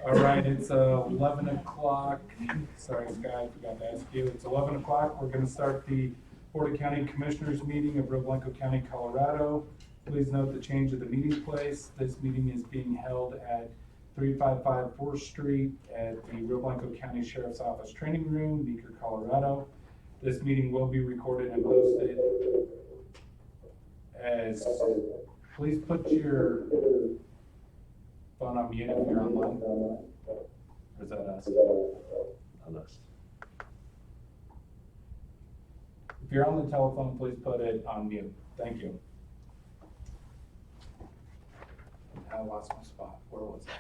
All right, it's 11 o'clock. Sorry, Sky, I forgot to ask you. It's 11 o'clock. We're going to start the Board of County Commissioners meeting of Rio Blanco County, Colorado. Please note the change of the meeting place. This meeting is being held at 355 4th Street at the Rio Blanco County Sheriff's Office Training Room, Meeker, Colorado. This meeting will be recorded and posted as, please put your phone on mute if you're online. Or is that us? Unless. If you're on the telephone, please put it on mute. Thank you. I lost my spot. Where was it?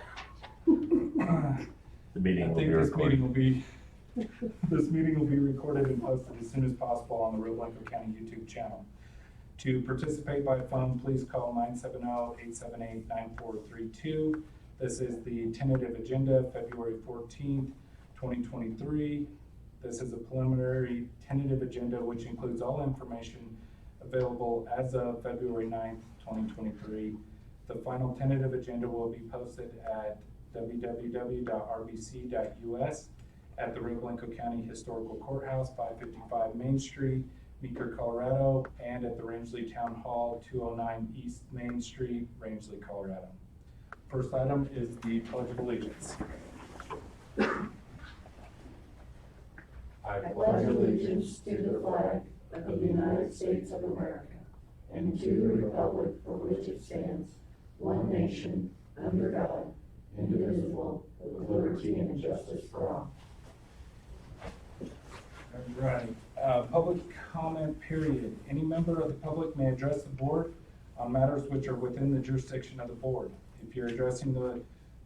The meeting I will be think recorded. this meeting will be recorded and posted as soon as possible on the Rio Blanco County YouTube channel. To participate by phone, please call 970-878-9432. This is the tentative agenda, February 14th, 2023. This is a preliminary tentative agenda which includes all information available as of February 9th, 2023. The final tentative agenda will be posted at www.rbc.us at the Rio Blanco County Historical Courthouse, 555 Main Street, Meeker, Colorado, and at the Rangeley Town Hall, 209 East Main Street, Rangeley, Colorado. First item is the Pledge of Allegiance. I pledge allegiance to the flag of the United States of America and to the republic for which it stands, one nation, under God, indivisible, with liberty and justice for all. All right, public comment period. Any member of the public may address the board on matters which are within the jurisdiction of the board. If you're addressing the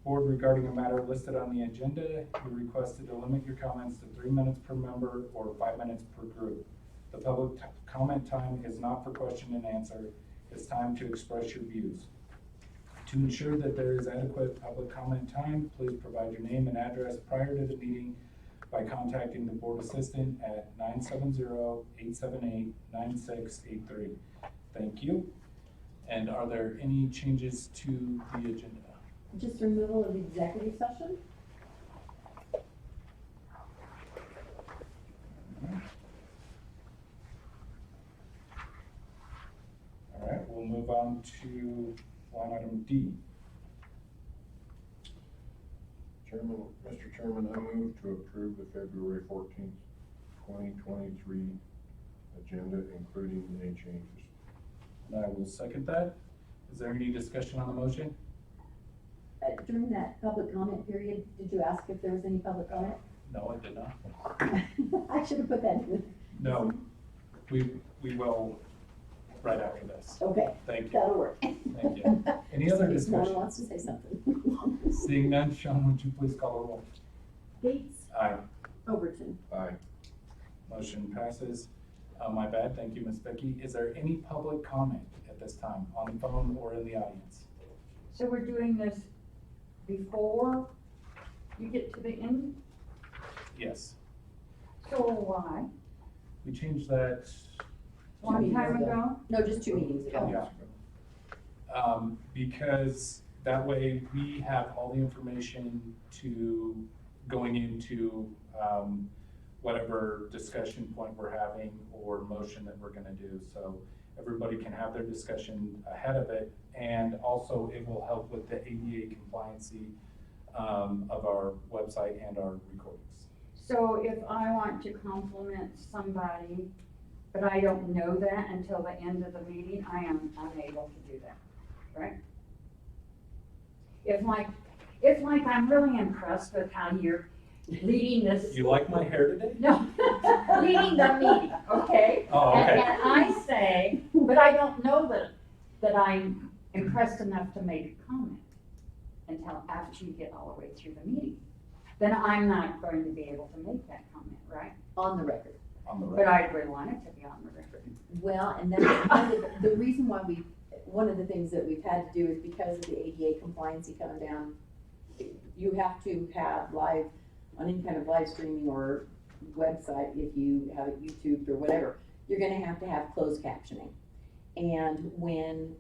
board regarding a matter listed on the agenda, you're requested to limit your comments to 3 minutes per member or 5 minutes per group. The public comment time is not for question and answer. It's time to express your views. To ensure that there is adequate public comment time, please provide your name and address prior to the meeting by contacting the board assistant at 970-878-9683. Thank you. And are there any changes to the agenda? Just removal of executive session? All right, we'll move on to line item D. Mr. Chairman, I move to approve the February 14th, 2023 agenda, including any changes. And I will second that. Is there any discussion on the motion? During that public comment period, did you ask if there was any public comment? No, I did not. I should have put that in. No, we will right after this. Okay, Thank you. that'll work. Thank you. Any other If someone discussion? wants to say something. Seeing none, Sean, would you please call the roll? Gates, Aye. Overton. Aye. Motion passes. My bad. Thank you, Ms. Vicky. Is there any public comment at this time on the phone or in the audience? So we're doing this before you get to the end? Yes. So why? We changed that. Long time ago? No, just 2 meetings ago. Yeah. Because that way we have all the information to going into whatever discussion point we're having or motion that we're gonna do. So everybody can have their discussion ahead of it, and also it will help with the ADA compliancy of our website and our recordings. So if I want to compliment somebody, but I don't know that until the end of the meeting, I am unable to do that, right? If I'm really impressed with how you're leading this. You like my hair today? No, leading the meeting, okay? Oh, okay. And I say, but I don't know that I'm impressed enough to make a comment until after you get all the way through the meeting. Then I'm not going to be able to make that comment, right? On the record. On the But record. I really want it to be on the record. Well, and that's part of the reason why one of the things that we've had to do is because of the ADA compliancy coming down, you have to have live, on any kind of live streaming or website, if you have it YouTubed or whatever, you're gonna have to have closed captioning. And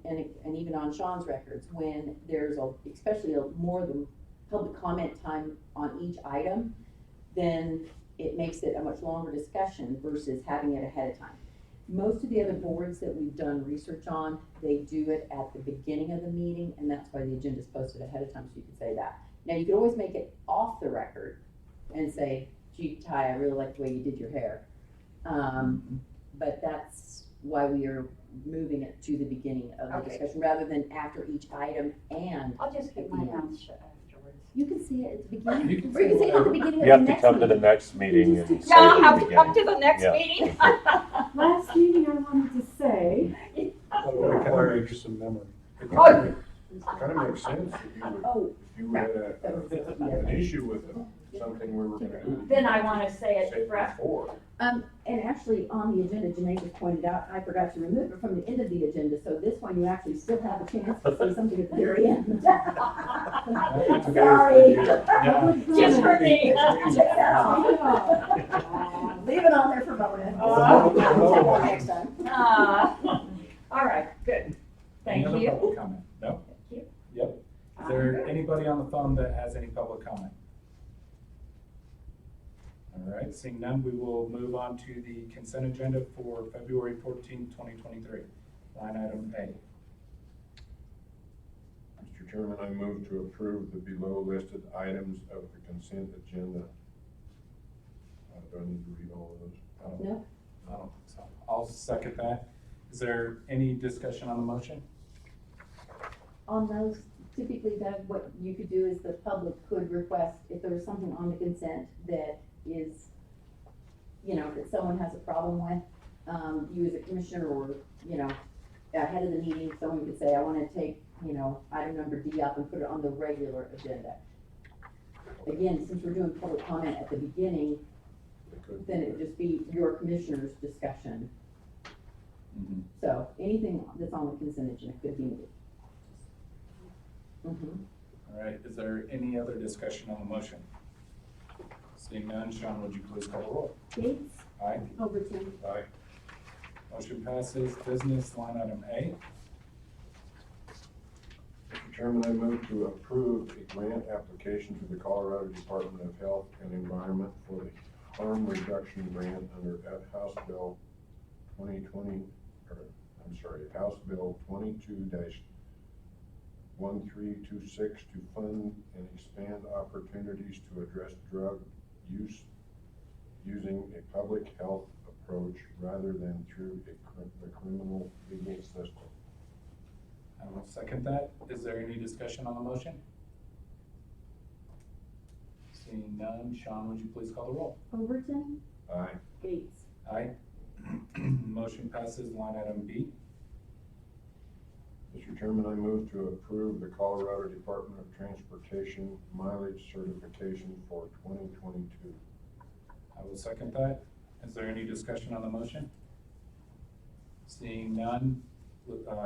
and even on Sean's records, when there's especially more than public comment time on each item, then it makes it a much longer discussion versus having it ahead of time. Most of the other boards that we've done research on, they do it at the beginning of the meeting, and that's why the agenda's posted ahead of time, so you can say that. Now, you can always make it off the record and say, gee, Ty, I really like the way you did your hair. But that's why we are moving it to the beginning of the Okay. discussion, rather than after each item and. I'll just keep my at the end. mouth shut afterwards. You can see it at the beginning, You can or you can say say it at the whatever. beginning You of have the to next come to the meeting. next meeting and say Yeah, I'll it have at to the come to beginning. the next Yeah. meeting. Last meeting I wanted to say, It kind of some memory. makes sense Oh, if you had an issue with something we were gonna do. Then I wanna say Say it fresh. before. and actually, on the agenda, Janae just pointed out, I forgot to remove it from the end of the agenda, so this one, you actually still have a chance to say something at the very end. Sorry. Yeah. Just for me. Check that off. Leave it on there for bonus. Next time. All right, good. Any Thank other you. public comment? No? Thank you. Yep. Is there anybody on the phone that has any public comment? All right, seeing none, we will move on to the consent agenda for February 14th, 2023. Line item A. Mr. Chairman, I move to approve the below listed items of the consent agenda. Do I need to read all of those? No? I don't think so. I'll second that. Is there any discussion on the motion? On those, typically, Doug, what you could do is the public could request, if there was something on the consent that is, that someone has a problem with, you as a commissioner or, ahead of the meeting, someone could say, I wanna take, item number D up and put it on the regular agenda. Again, since we're doing public comment at the beginning, It could- then it would just be your commissioner's discussion. So anything that's on the consent agenda could be moved. All right, is there any other discussion on the motion? Seeing none, Sean, would you please call the roll? Gates, Aye. Overton, Aye. Motion passes. Business, line item A. Mr. Chairman, I move to approve a grant application to the Colorado Department of Health and Environment for the harm reduction grant under House Bill 22-1326 to fund and expand opportunities to address drug use using a public health approach rather than through the criminal legal system. I will second that. Is there any discussion on the motion? Seeing none, Sean, would you please call the roll? Overton, Aye. Gates. Aye. Motion passes. Line item B. Mr. Chairman, I move to approve the Colorado Department of Transportation mileage certification for 2022. I will second that. Is there any discussion on the motion? Seeing none,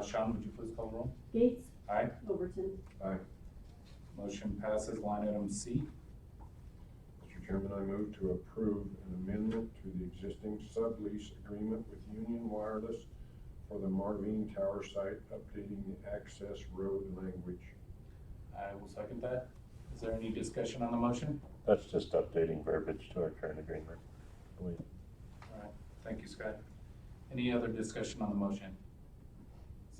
Sean, would you please call the roll? Gates, Aye. Overton, Aye. Motion passes. Line item C. Mr. Chairman, I move to approve an amendment to the existing sublease agreement with Union Wireless for the Marvine Tower site, updating the access road language. I will second that. Is there any discussion on the motion? That's just updating verbiage to our current agreement. I believe. All right, thank you, Scott. Any other discussion on the motion?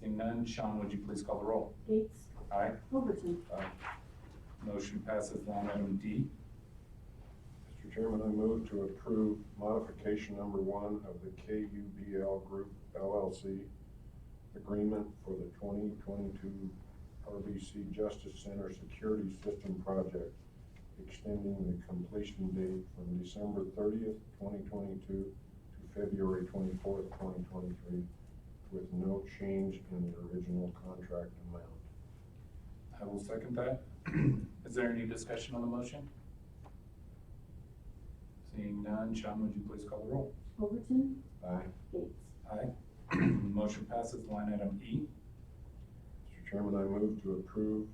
Seeing none, Sean, would you please call the roll? Gates, Aye. Overton, Motion passes. Line item D. Mr. Chairman, I move to approve modification number 1 of the KUBL Group LLC agreement for the 2022 RBC Justice Center Security System Project, extending the completion date from December 30th, 2022 to February 24th, 2023, with no change in the original contract amount. I will second that. Is there any discussion on the motion? Seeing none, Sean, would you please call the roll? Overton, Aye. Gates. Aye. Motion passes. Line item E. Mr. Chairman, I move to approve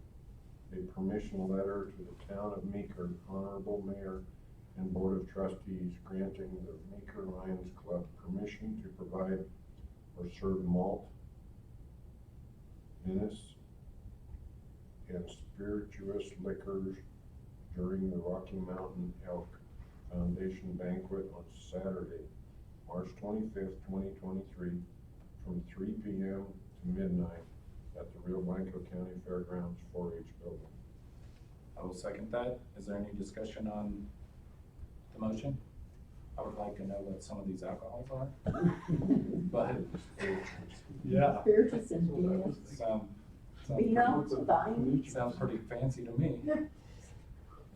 a permission letter to the Town of Meeker Honorable Mayor and Board of Trustees granting the Meeker Lions Club permission to provide or serve malt, Guinness and spirituous liquors during the Rocky Mountain Elk Foundation banquet on Saturday, March 25th, 2023, from 3 p.m. to midnight at the Rio Blanco County Fairgrounds 4-H building. I will second that. Is there any discussion on the motion? I would like to know what some of these alcohols are, but, yeah, Spiritus and vino, vine. sounds pretty fancy to me.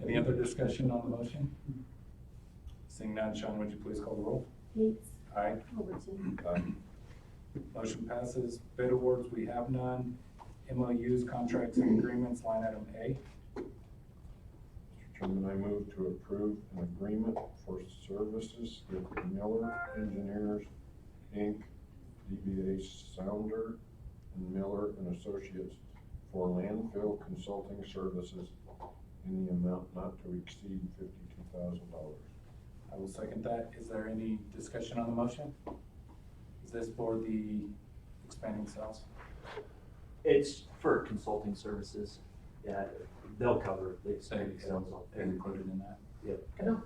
Any other discussion on the motion? Seeing none, Sean, would you please call the roll? Gates, Aye. Overton, Motion passes. Bid awards, we have none. MOUs, contracts and agreements, line item A. Mr. Chairman, I move to approve an agreement for services with Miller Engineers, Inc., DBA Sounder, and Miller and Associates for landfill consulting services in the amount not to exceed $52,000. I will second that. Is there any discussion on the motion? Is this for the expanding cells? It's for consulting services. Yeah, they'll cover the expanding sales. They're included in that? Yep,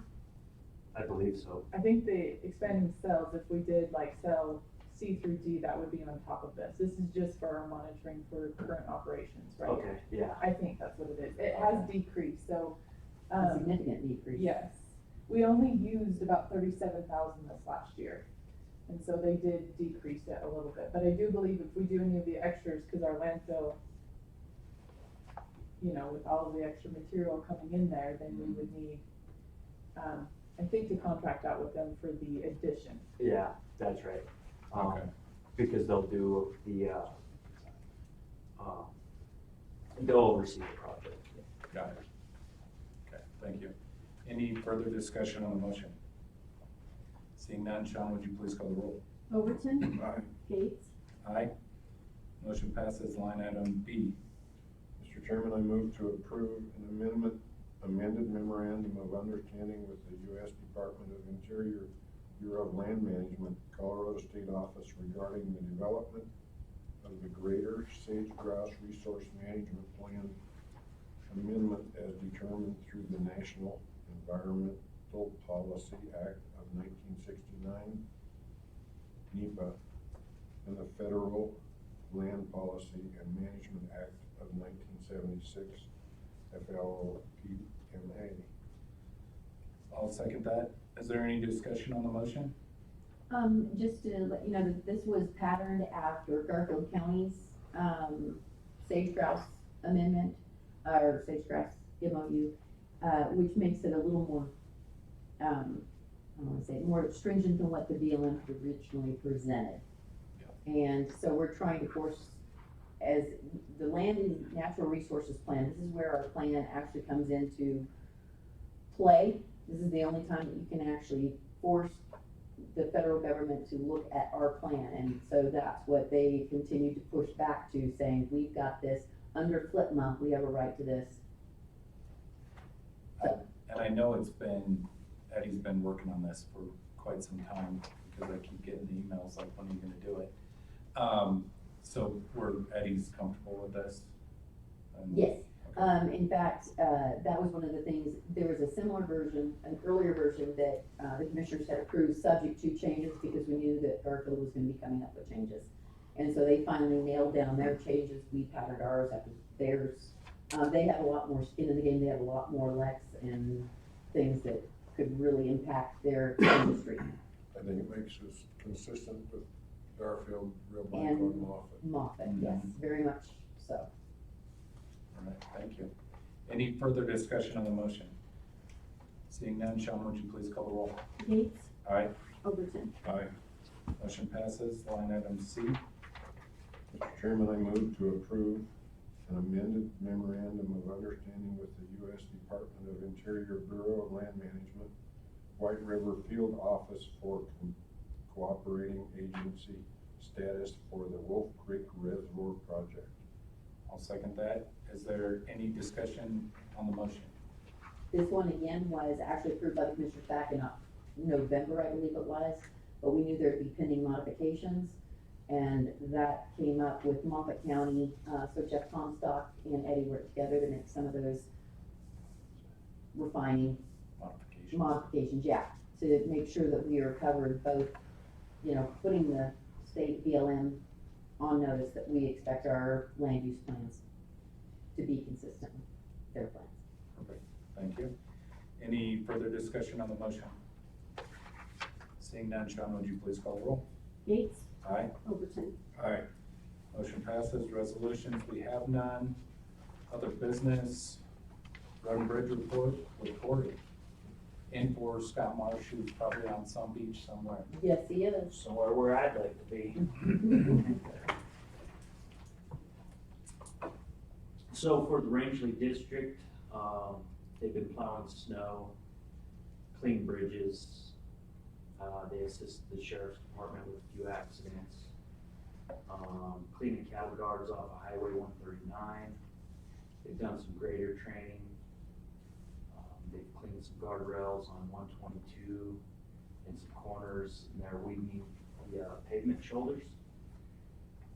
I believe so. I think the expanding cells, if we did like cell C through D, that would be on top of this. This is just for our monitoring for current operations, right? Okay, yeah. I think that's what it is. It has decreased, so, A significant decrease. yes. We only used about 37,000 this last year. And so they did decrease it a little bit, but I do believe if we do any of the extras, cause our landfill, you know, with all of the extra material coming in there, then we would need, I think to contract out with them for the addition. Yeah, that's right. Okay. Because they'll do the, they'll oversee the project. Got it. Okay, thank you. Any further discussion on the motion? Seeing none, Sean, would you please call the roll? Overton, Aye. Gates, Aye. Motion passes. Line item B. Mr. Chairman, I move to approve an amended memorandum of understanding with the U.S. Department of Interior, Bureau of Land Management, Colorado State Office regarding the development of the Greater Sage Grouse Resource Management Plan amendment as determined through the National Environmental Policy Act of 1969, NEPA, and the Federal Land Policy and Management Act of 1976, FLPMA. I'll second that. Is there any discussion on the motion? Just to let you know that this was patterned after Garfield County's, sage grouse amendment, or sage grouse MOU, which makes it a little more, I don't wanna say, more stringent than what the BLM had originally presented. And so we're trying to force, as the Land and Natural Resources Plan, this is where our plan actually comes into play. This is the only time that you can actually force the federal government to look at our plan. And so that's what they continue to push back to, saying, we've got this under FLPMA, we have a right to this. And I know Eddie's been working on this for quite some time because I keep getting the emails like, when are you gonna do it? So Eddie's comfortable with this? And- Yes. Okay. In fact, that was one of the things, there was a similar version, an earlier version that, the commissioners had approved subject to changes because we knew that Garfield was gonna be coming up with changes. And so they finally nailed down their changes, we patterned ours after theirs. They have a lot more skin in the game, they have a lot more Lex and things that could really impact their industry. I think it makes us consistent with Garfield, Rio Blanco, and Moffett. Moffett, yes, very much so. All right, thank you. Any further discussion on the motion? Seeing none, Sean, would you please call the roll? Gates, Aye. Overton, Aye. Motion passes. Line item C. Mr. Chairman, I move to approve an amended memorandum of understanding with the U.S. Department of Interior Bureau of Land Management, White River Field Office for cooperating agency status for the Wolf Creek Reservoir Project. I'll second that. Is there any discussion on the motion? This one again was actually approved by the commissioners back in November, I believe it was, but we knew there'd be pending modifications. And that came up with Moffett County, so Jeff Comstock and Eddie worked together to make some of those refining modifications, yeah, to make sure that we are covered both, putting the state BLM on notice that we expect our land use plans to be consistent with their plans. Perfect, thank you. Any further discussion on the motion? Seeing none, Sean, would you please call the roll? Yates, Aye. Overton. Aye. Motion passes. Resolutions, we have none. Other business, road and bridge report with Corey. In for Scott Marsh, who's probably on some beach somewhere. Yes, he is. Somewhere where I'd like to be. So for the Rangeley District, they've been plowing snow, clean bridges. They assist the sheriff's department with a few accidents. Cleaning cattle guards off of Highway 139. They've done some grader training. They've cleaned some guardrails on 122 and some corners, and they're weeding the pavement shoulders.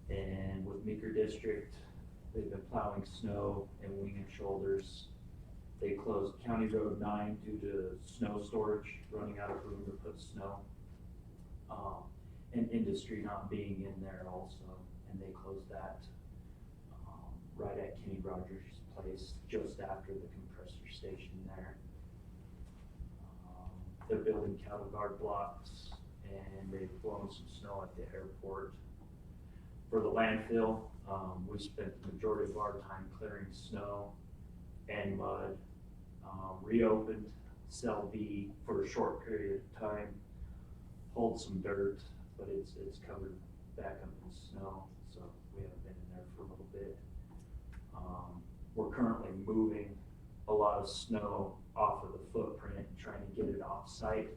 And with Meeker District, they've been plowing snow and winging shoulders. They closed County Road 9 due to snow storage, running out of room to put snow. And industry not being in there also, and they closed that right at Kenny Rogers' place, just after the compressor station there. They're building cattle guard blocks, and they've blown some snow at the airport. For the landfill, we spent the majority of our time clearing snow and mud. Reopened Cell B for a short period of time, hold some dirt, but it's covered back up in snow, so we haven't been in there for a little bit. We're currently moving a lot of snow off of the footprint and trying to get it off site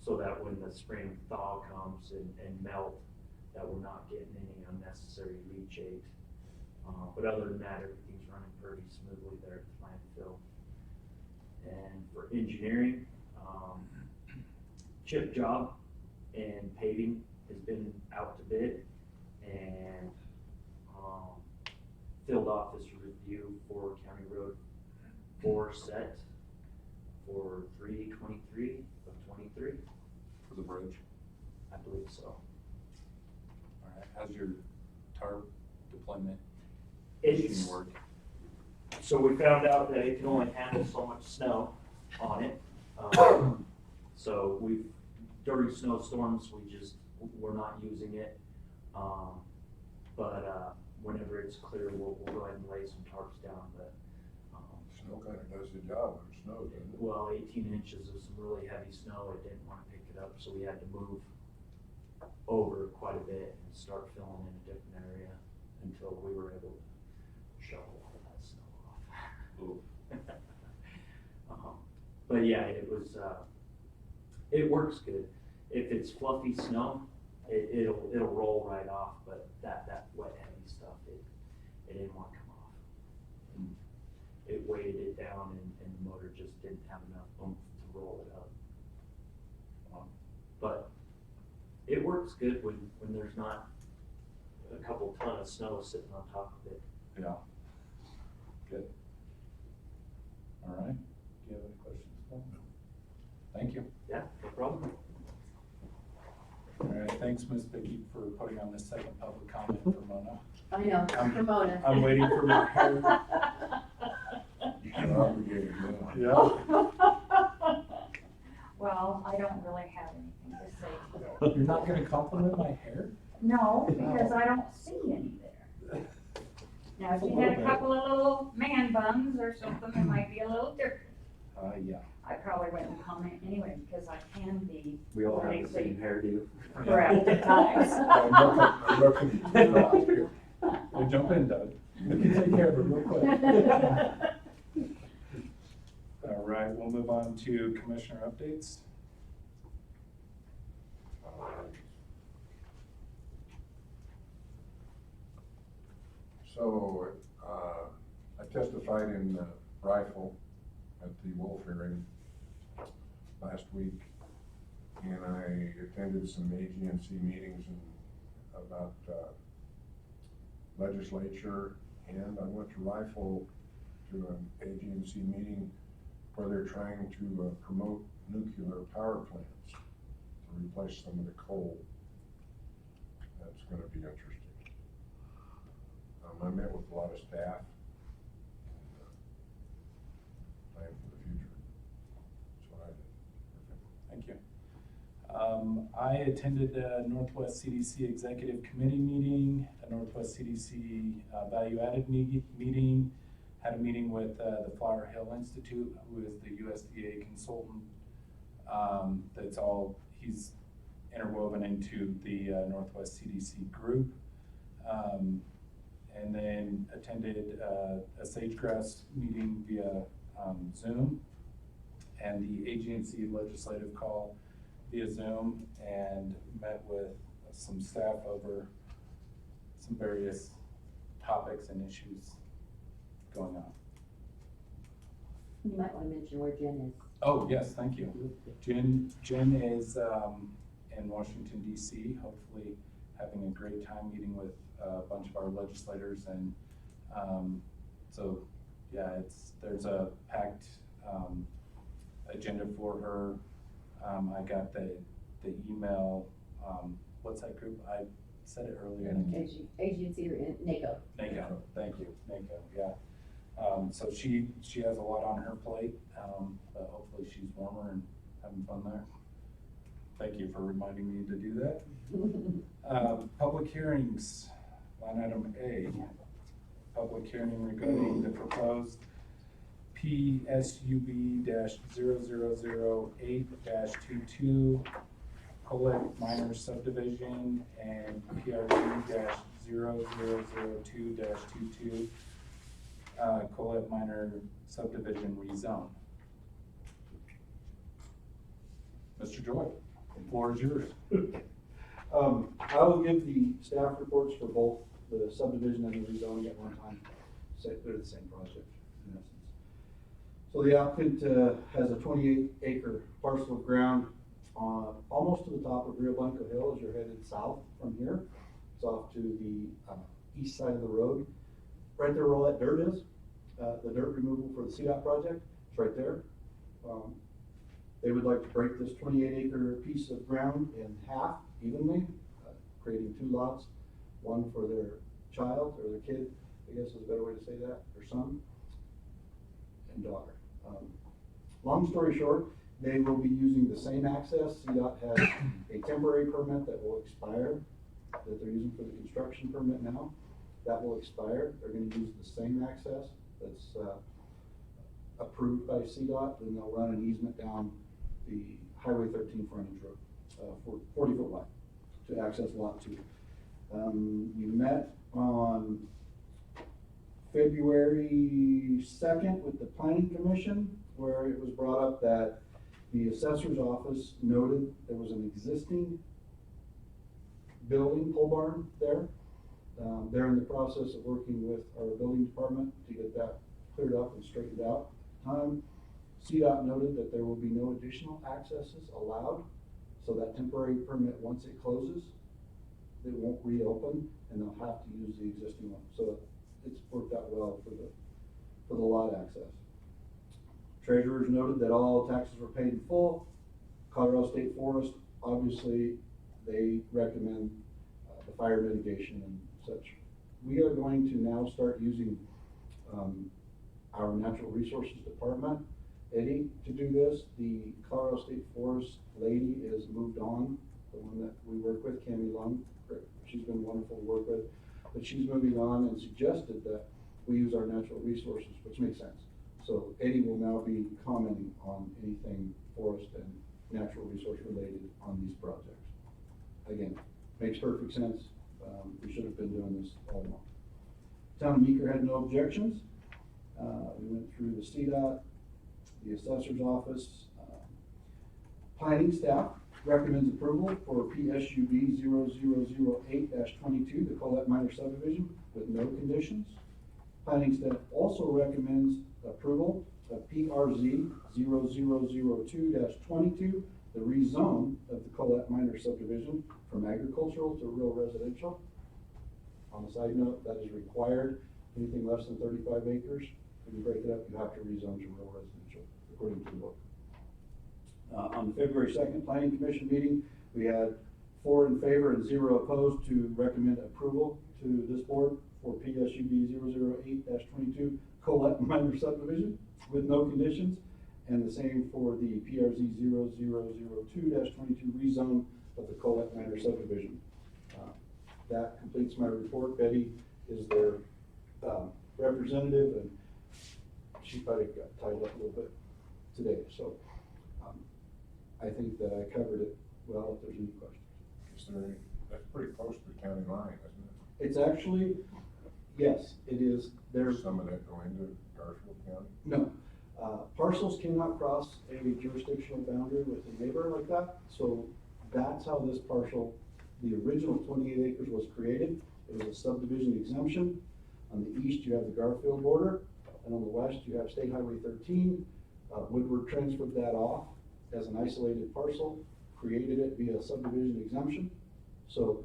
so that when the spring thaw comes and melt, that we're not getting any unnecessary leachate. But other than that, everything's running pretty smoothly there at the landfill. And for engineering, chip job and paving has been out to bid, and field office review for County Road 4 set for 3/23 of 23. For the bridge. I believe so. All right, how's your tarp deployment It's, machine work? so we found out that it can only handle so much snow on it. So during snowstorms, we're not using it. But whenever it's clear, we'll go ahead and lay some tarps down, but, Snow kind of does the job when it snows, doesn't it? well, 18 inches of some really heavy snow, it didn't want to pick it up, so we had to move over quite a bit and start filling in a different area until we were able to shovel all that snow off. But yeah, it works good. If it's fluffy snow, it'll roll right off, but that wet heavy stuff, it didn't want to come off. It weighted it down and the motor just didn't have enough oomph to roll it up. But it works good when there's not a couple ton of snow sitting on top of it. Yeah. Good. All right. Do you have any questions? No. Thank you. Yeah, no problem. All right, thanks, Ms. Vicky, for putting on this second public comment for Mona. I know, Ramona. I'm waiting for my hair. You're obligated, yeah. Yeah. Well, I don't really have anything to say today. You're not gonna compliment my hair? No, because I don't see any there. Now, if you had a couple of little man buns or something, it might be a little different. Yeah. I probably wouldn't comment anyway, because I can be We all have the politically same hairdo. correct at times. I'm looking here. Well, jump in, Doug. We can take care of it real quick. All right, we'll move on to commissioner updates. So, I testified in Rifle at the Wolf hearing last week, and I attended some AGNC meetings and about legislature, and I went to Rifle to an AGNC meeting where they're trying to promote nuclear power plants to replace some of the coal. That's gonna be interesting. I met with a lot of staff, plan for the future. That's what I did. Thank you. I attended the Northwest CDC Executive Committee meeting, the Northwest CDC Value Added meeting, had a meeting with the Flower Hill Institute, who is the USDA consultant. He's interwoven into the Northwest CDC group. And then attended a Sagegrass meeting via Zoom, and the AGNC legislative call via Zoom, and met with some staff over some various topics and issues going on. You might wanna mention where Jen is. Oh, yes, thank you. Jen is in Washington DC, hopefully having a great time meeting with a bunch of our legislators, and so yeah, there's a packed agenda for her. I got the email, what's that group? I said it earlier. Agency or NACO. NACO, thank you, NACO, yeah. So she has a lot on her plate, but hopefully she's warmer and having fun there. Thank you for reminding me to do that. Public hearings, line item A. Public hearing regarding the proposed PSUB-0008-22 Colette Minor subdivision and PRD-0002-22 Colette Minor subdivision rezone. Mr. Joy, the floor is yours. I will give the staff reports for both the subdivision and the rezoning at one time. They're the same project in essence. So the applicant has a 28-acre parcel of ground almost to the top of Rio Blanco Hill as you're headed south from here. It's off to the east side of the road. Right there where all that dirt is, the dirt removal for the CDOT project, it's right there. They would like to break this 28-acre piece of ground in half evenly, creating two lots, one for their child or their kid, I guess is a better way to say that, their son and daughter. Long story short, they will be using the same access. CDOT has a temporary permit that will expire, that they're using for the construction permit now. That will expire. They're going to use the same access that's approved by CDOT, and they'll run an easement down the Highway 13 frontage road, 40-foot wide, to access Lot 2. You met on February 2nd with the Planning Commission, where it was brought up that the assessor's office noted there was an existing building, pole barn there. They're in the process of working with our building department to get that cleared up and straightened out. At the time, CDOT noted that there will be no additional accesses allowed, so that temporary permit, once it closes, it won't reopen, and they'll have to use the existing one. So it's worked out well for the lot access. Treasurers noted that all taxes were paid in full. Colorado State Forest, obviously, they recommend the fire mitigation and such. We are going to now start using our Natural Resources Department, Eddie, to do this. The Colorado State Forest lady has moved on, the one that we work with, Cammie Lung. She's been wonderful to work with, but she's moving on and suggested that we use our natural resources, which makes sense. So Eddie will now be commenting on anything forest and natural resource related on these projects. Again, makes perfect sense. We should have been doing this all along. Town of Meeker had no objections. We went through the CDOT, the assessor's office. Planning staff recommends approval for PSUB 0008-22, the Colette Minor subdivision, with no conditions. Planning staff also recommends approval of PRZ 0002-22, the rezone of the Colette Minor subdivision, from agricultural to rural residential. On a side note, that is required. Anything less than 35 acres, if you break it up, you have to rezone to rural residential, according to the book. On the February 2nd Planning Commission meeting, we had 4 in favor and 0 opposed to recommend approval to this board for PSUB 008-22 Colette minor subdivision with no conditions, and the same for the PRZ 0002-22 rezone of the Colette minor subdivision. That completes my report. Betty is their representative, and she probably got tied up a little bit today, so I think that I covered it well. If there's any questions. Is there any, that's pretty close to the county line, isn't it? It's actually, yes, it is. There's some of that go into Garfield County. No, parcels cannot cross a jurisdictional boundary with a neighbor like that, so that's how this parcel, the original 28 acres was created. It was a subdivision exemption. On the east, you have the Garfield border, and on the west, you have State Highway 13. Woodward transferred that off as an isolated parcel, created it via subdivision exemption. So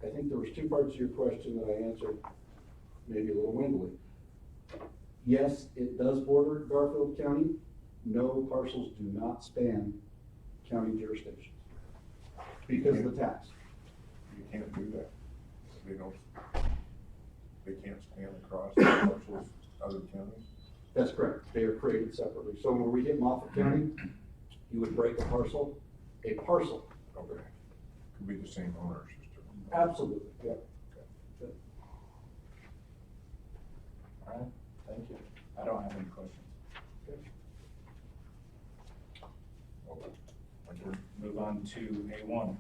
I think there was 2 parts to your question that I answered maybe a little windily. Yes, it does border Garfield County. No parcels do not span county jurisdictions because of the tax. You can't do that. They can't span across the parcels other counties. That's correct. They are created separately. So when we hit Moffett County, you would break a parcel. Okay. Could be the same owner system. Absolutely, yeah. All right, thank you. I don't have any questions. Move on to A1.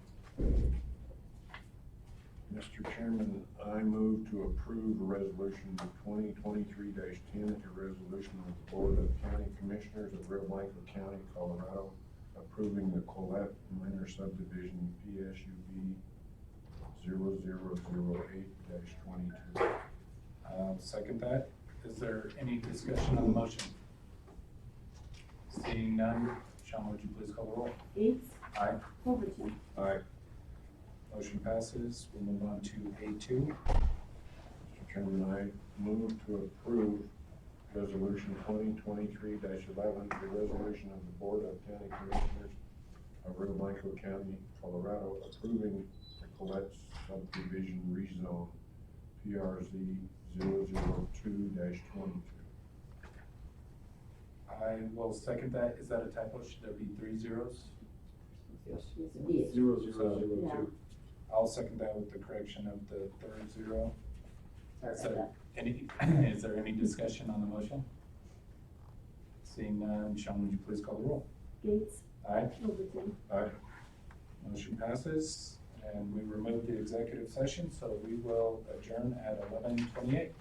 Mr. Chairman, I move to approve a resolution 2023-10, a resolution of the Board of County Commissioners of Rio Blanco County, Colorado, approving the Colette minor subdivision PSUB 0008-22. I'll second that. Is there any discussion on the motion? Seeing none, Sean, would you please call the roll? Gates, Aye. Overton, Aye. Motion passes. We'll move on to A2. Mr. Chairman, I move to approve resolution 2023-11, the resolution of the Board of County Commissioners of Rio Blanco County, Colorado, approving the Colette subdivision rezone PRZ 002-22. I will second that. Is that a typo? Should there be 3 zeros? Yes. Yes. 0002. I'll second that with the correction of the 3rd 0. Sorry Is about there is there any discussion on the motion? Seeing none, Sean, would you please call the roll? Gates, Aye. Overton, Aye. Motion passes, and we remove the executive session, so we will adjourn at 11:28.